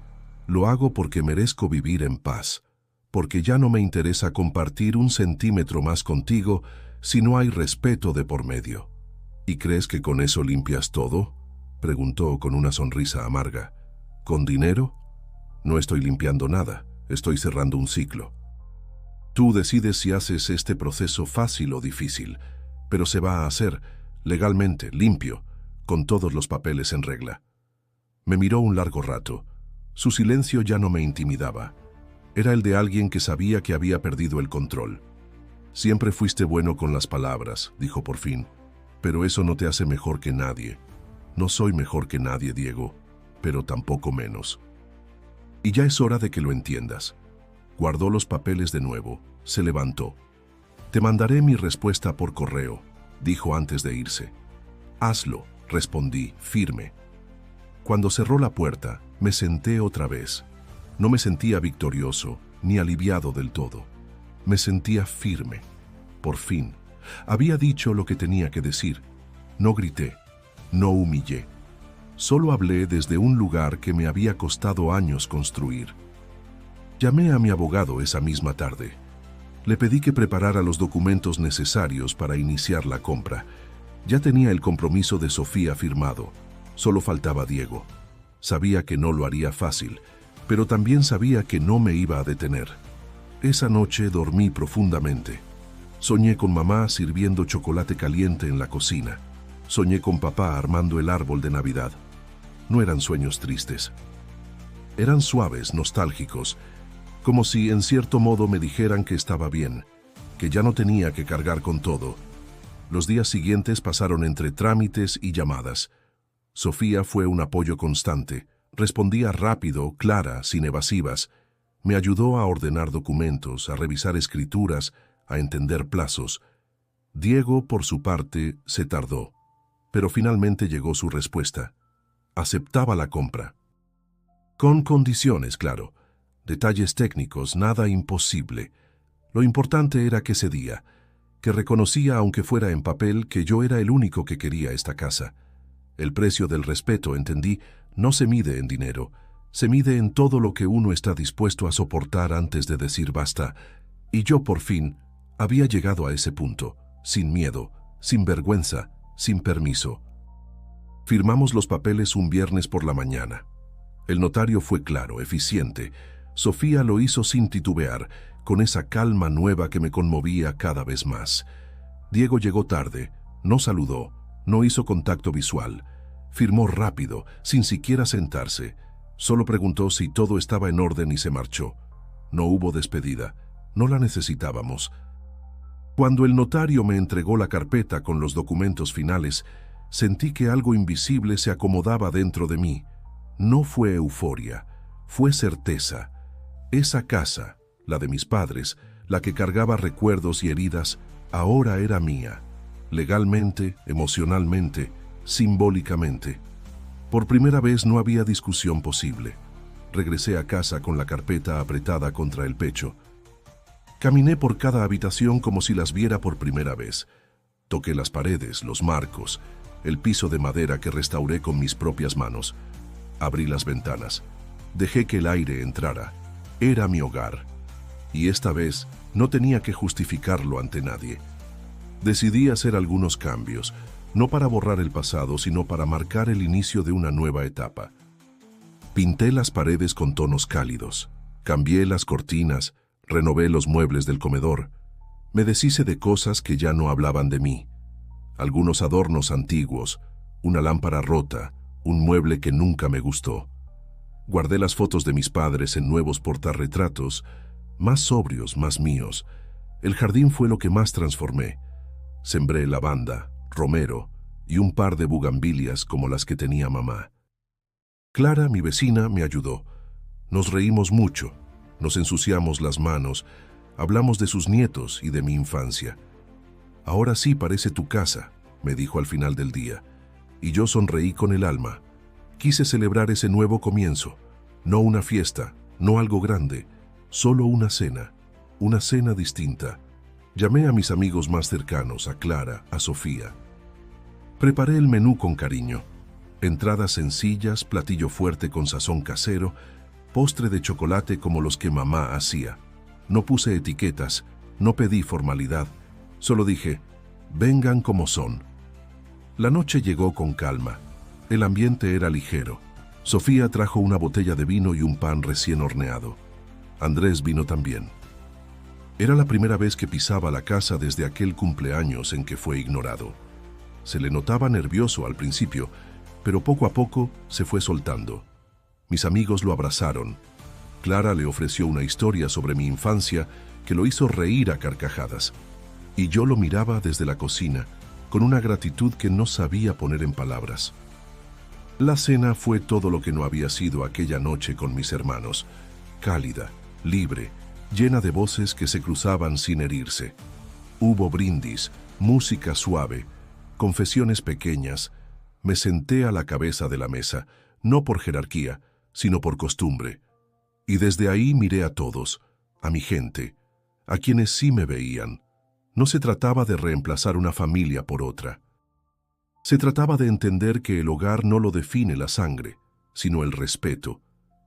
Lo hago porque merezco vivir en paz, porque ya no me interesa compartir un centímetro más contigo si no hay respeto de por medio. ¿Y crees que con eso limpias todo?, preguntó con una sonrisa amarga. ¿Con dinero? No estoy limpiando nada, estoy cerrando un ciclo. Tú decides si haces este proceso fácil o difícil. pero se va a hacer, legalmente, limpio, con todos los papeles en regla. Me miró un largo rato. Su silencio ya no me intimidaba. Era el de alguien que sabía que había perdido el control. Siempre fuiste bueno con las palabras, dijo por fin, pero eso no te hace mejor que nadie. No soy mejor que nadie, Diego, pero tampoco menos. Y ya es hora de que lo entiendas. Guardó los papeles de nuevo, se levantó. Te mandaré mi respuesta por correo, dijo antes de irse. Hazlo, respondí, firme. Cuando cerró la puerta, me senté otra vez. No me sentía victorioso, ni aliviado del todo. Me sentía firme. Por fin, había dicho lo que tenía que decir. No grité, no humillé. Solo hablé desde un lugar que me había costado años construir. Llamé a mi abogado esa misma tarde. Le pedí que preparara los documentos necesarios para iniciar la compra. Ya tenía el compromiso de Sofía firmado. Solo faltaba Diego. Sabía que no lo haría fácil, pero también sabía que no me iba a detener. Esa noche dormí profundamente. Soñé con mamá sirviendo chocolate caliente en la cocina. Soñé con papá armando el árbol de Navidad. No eran sueños tristes. Eran suaves, nostálgicos, como si en cierto modo me dijeran que estaba bien, que ya no tenía que cargar con todo. Los días siguientes pasaron entre trámites y llamadas. Sofía fue un apoyo constante. Respondía rápido, clara, sin evasivas. Me ayudó a ordenar documentos, a revisar escrituras, a entender plazos. Diego, por su parte, se tardó, pero finalmente llegó su respuesta. Aceptaba la compra. Con condiciones, claro. Detalles técnicos, nada imposible. Lo importante era que cedía, que reconocía, aunque fuera en papel, que yo era el único que quería esta casa. El precio del respeto, entendí, no se mide en dinero, se mide en todo lo que uno está dispuesto a soportar antes de decir basta, y yo por fin había llegado a ese punto, sin miedo, sin vergüenza, sin permiso. Firmamos los papeles un viernes por la mañana. El notario fue claro, eficiente. Sofía lo hizo sin titubear, con esa calma nueva que me conmovía cada vez más. Diego llegó tarde, no saludó, no hizo contacto visual. Firmó rápido, sin siquiera sentarse. Solo preguntó si todo estaba en orden y se marchó. No hubo despedida. No la necesitábamos. Cuando el notario me entregó la carpeta con los documentos finales, sentí que algo invisible se acomodaba dentro de mí. No fue euforia, fue certeza. Esa casa, la de mis padres, la que cargaba recuerdos y heridas, ahora era mía. Legalmente, emocionalmente, simbólicamente. Por primera vez no había discusión posible. Regresé a casa con la carpeta apretada contra el pecho. Caminé por cada habitación como si las viera por primera vez. Toqué las paredes, los marcos, el piso de madera que restauré con mis propias manos. Abrí las ventanas. Dejé que el aire entrara. Era mi hogar. Y esta vez no tenía que justificarlo ante nadie. Decidí hacer algunos cambios, no para borrar el pasado, sino para marcar el inicio de una nueva etapa. Pinté las paredes con tonos cálidos, cambié las cortinas, renové los muebles del comedor. Me deshice de cosas que ya no hablaban de mí. Algunos adornos antiguos, una lámpara rota, un mueble que nunca me gustó. Guardé las fotos de mis padres en nuevos portarretratos, más sobrios, más míos. El jardín fue lo que más transformé. Sembré lavanda, romero y un par de bugambilias como las que tenía mamá. Clara, mi vecina, me ayudó. Nos reímos mucho, nos ensuciamos las manos, hablamos de sus nietos y de mi infancia. Ahora sí parece tu casa, me dijo al final del día, y yo sonreí con el alma. Quise celebrar ese nuevo comienzo, no una fiesta, no algo grande, solo una cena distinta. Llamé a mis amigos más cercanos, a Clara, a Sofía. Preparé el menú con cariño. Entradas sencillas, platillo fuerte con sazón casero, postre de chocolate como los que mamá hacía. No puse etiquetas, no pedí formalidad, solo dije, vengan como son. La noche llegó con calma. El ambiente era ligero. Sofía trajo una botella de vino y un pan recién horneado. Andrés vino también. Era la primera vez que pisaba la casa desde aquel cumpleaños en que fue ignorado. Se le notaba nervioso al principio, pero poco a poco se fue soltando. Mis amigos lo abrazaron. Clara le ofreció una historia sobre mi infancia que lo hizo reír a carcajadas. Y yo lo miraba desde la cocina, con una gratitud que no sabía poner en palabras. La cena fue todo lo que no había sido aquella noche con mis hermanos. Cálida, libre, llena de voces que se cruzaban sin herirse. Hubo brindis, música suave, confesiones pequeñas. Me senté a la cabeza de la mesa, no por jerarquía, sino por costumbre. Y desde ahí miré a todos, a mi gente, a quienes sí me veían. No se trataba de reemplazar una familia por otra. Se trataba de entender que el hogar no lo define la sangre, sino el respeto,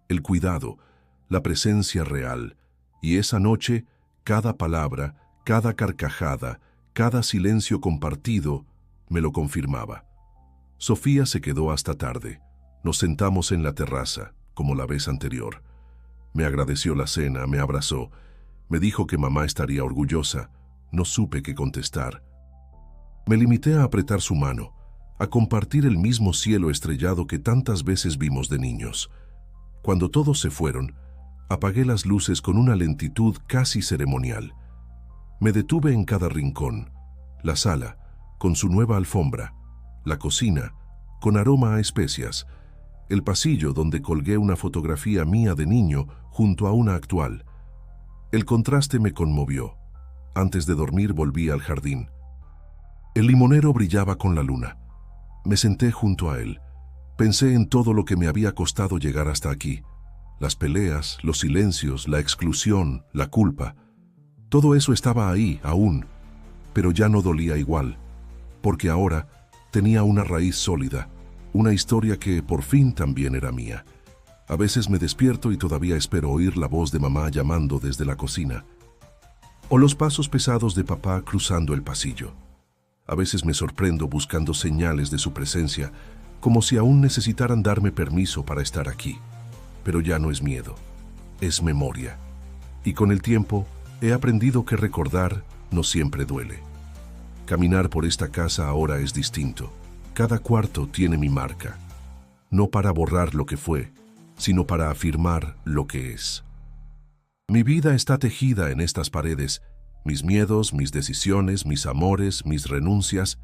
el cuidado, la presencia real. Y esa noche, cada palabra, cada carcajada, cada silencio compartido, me lo confirmaba. Sofía se quedó hasta tarde. Nos sentamos en la terraza, como la vez anterior. Me agradeció la cena, me abrazó, me dijo que mamá estaría orgullosa. No supe qué contestar. Me limité a apretar su mano, a compartir el mismo cielo estrellado que tantas veces vimos de niños. Cuando todos se fueron, apagué las luces con una lentitud casi ceremonial. Me detuve en cada rincón, la sala, con su nueva alfombra, la cocina, con aroma a especias, el pasillo donde colgué una fotografía mía de niño junto a una actual. El contraste me conmovió. Antes de dormir volví al jardín. El limonero brillaba con la luna. Me senté junto a él. Pensé en todo lo que me había costado llegar hasta aquí. Las peleas, los silencios, la exclusión, la culpa. Todo eso estaba ahí, aún, pero ya no dolía igual, porque ahora tenía una raíz sólida, una historia que por fin también era mía. A veces me despierto y todavía espero oír la voz de mamá llamando desde la cocina, o los pasos pesados de papá cruzando el pasillo. A veces me sorprendo buscando señales de su presencia, como si aún necesitaran darme permiso para estar aquí. Pero ya no es miedo, es memoria. Y con el tiempo he aprendido que recordar no siempre duele. Caminar por esta casa ahora es distinto. Cada cuarto tiene mi marca. No para borrar lo que fue, sino para afirmar lo que es. Mi vida está tejida en estas paredes, mis miedos, mis decisiones, mis amores, mis renuncias,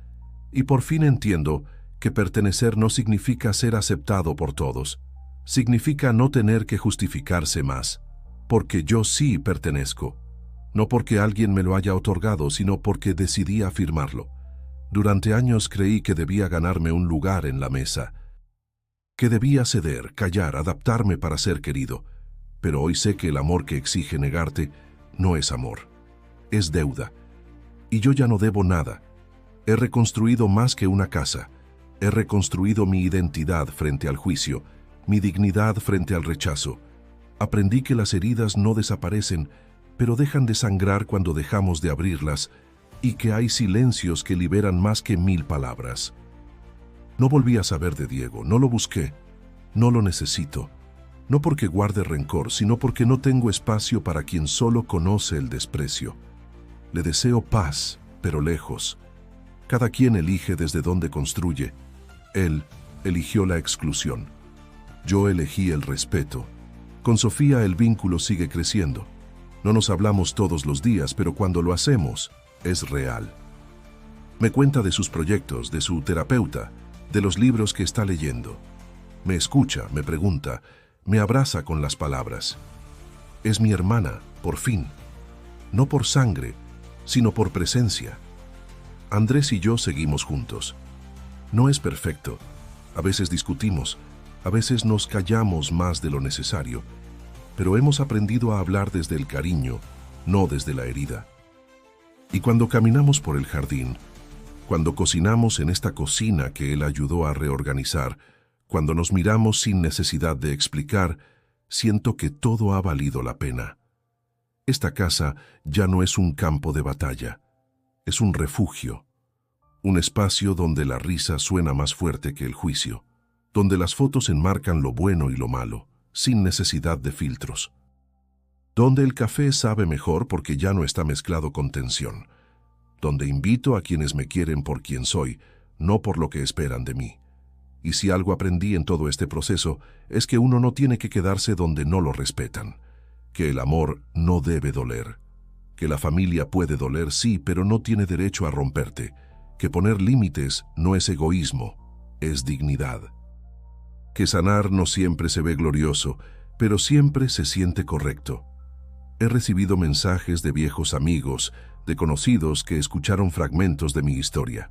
y por fin entiendo que pertenecer no significa ser aceptado por todos. Significa no tener que justificarse más, porque yo sí pertenezco. No porque alguien me lo haya otorgado, sino porque decidí afirmarlo. Durante años creí que debía ganarme un lugar en la mesa, que debía ceder, callar, adaptarme para ser querido. Pero hoy sé que el amor que exige negarte no es amor, es deuda. Y yo ya no debo nada. He reconstruido más que una casa. He reconstruido mi identidad frente al juicio, mi dignidad frente al rechazo. Aprendí que las heridas no desaparecen, pero dejan de sangrar cuando dejamos de abrirlas, y que hay silencios que liberan más que 1000 palabras. No volví a saber de Diego, no lo busqué, no lo necesito. No porque guarde rencor, sino porque no tengo espacio para quien solo conoce el desprecio. Le deseo paz, pero lejos. Cada quien elige desde dónde construye. Él eligió la exclusión. Yo elegí el respeto. Con Sofía el vínculo sigue creciendo. No nos hablamos todos los días, pero cuando lo hacemos, es real. Me cuenta de sus proyectos, de su terapeuta, de los libros que está leyendo. Me escucha, me pregunta, me abraza con las palabras. Es mi hermana, por fin. No por sangre, sino por presencia. Andrés y yo seguimos juntos. No es perfecto. A veces discutimos, a veces nos callamos más de lo necesario, pero hemos aprendido a hablar desde el cariño, no desde la herida. Y cuando caminamos por el jardín, cuando cocinamos en esta cocina que él ayudó a reorganizar, cuando nos miramos sin necesidad de explicar, siento que todo ha valido la pena. Esta casa ya no es un campo de batalla, es un refugio, un espacio donde la risa suena más fuerte que el juicio, donde las fotos enmarcan lo bueno y lo malo, sin necesidad de filtros. donde el café sabe mejor porque ya no está mezclado con tensión, donde invito a quienes me quieren por quien soy, no por lo que esperan de mí. Y si algo aprendí en todo este proceso es que uno no tiene que quedarse donde no lo respetan, que el amor no debe doler, que la familia puede doler sí, pero no tiene derecho a romperte, que poner límites no es egoísmo, es dignidad. Que sanar no siempre se ve glorioso, pero siempre se siente correcto. He recibido mensajes de viejos amigos, de conocidos que escucharon fragmentos de mi historia.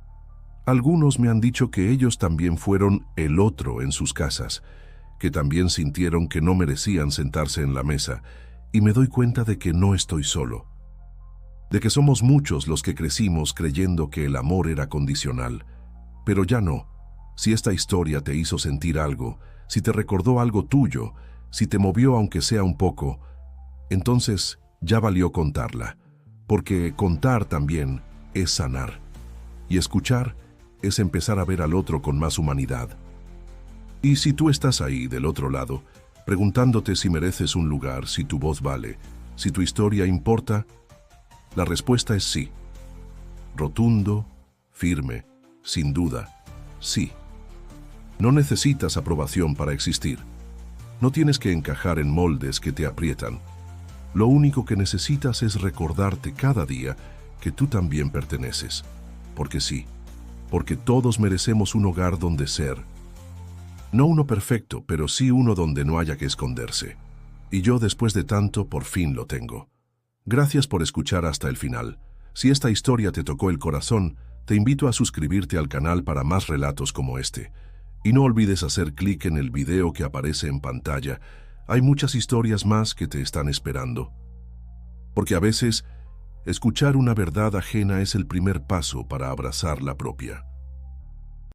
Algunos me han dicho que ellos también fueron el otro en sus casas, que también sintieron que no merecían sentarse en la mesa, y me doy cuenta de que no estoy solo, de que somos muchos los que crecimos creyendo que el amor era condicional, pero ya no. Si esta historia te hizo sentir algo, si te recordó algo tuyo, si te movió aunque sea un poco, entonces ya valió contarla, porque contar también es sanar, y escuchar es empezar a ver al otro con más humanidad. Y si tú estás ahí del otro lado, preguntándote si mereces un lugar, si tu voz vale, si tu historia importa, la respuesta es sí. Rotundo, firme, sin duda, sí. No necesitas aprobación para existir. No tienes que encajar en moldes que te aprietan. Lo único que necesitas es recordarte cada día que tú también perteneces. Porque sí, porque todos merecemos un hogar donde ser. No uno perfecto, pero sí uno donde no haya que esconderse. Y yo, después de tanto, por fin lo tengo. Gracias por escuchar hasta el final. Si esta historia te tocó el corazón, te invito a suscribirte al canal para más relatos como este. Y no olvides hacer clic en el video que aparece en pantalla. Hay muchas historias más que te están esperando. Porque a veces, escuchar una verdad ajena es el primer paso para abrazar la propia.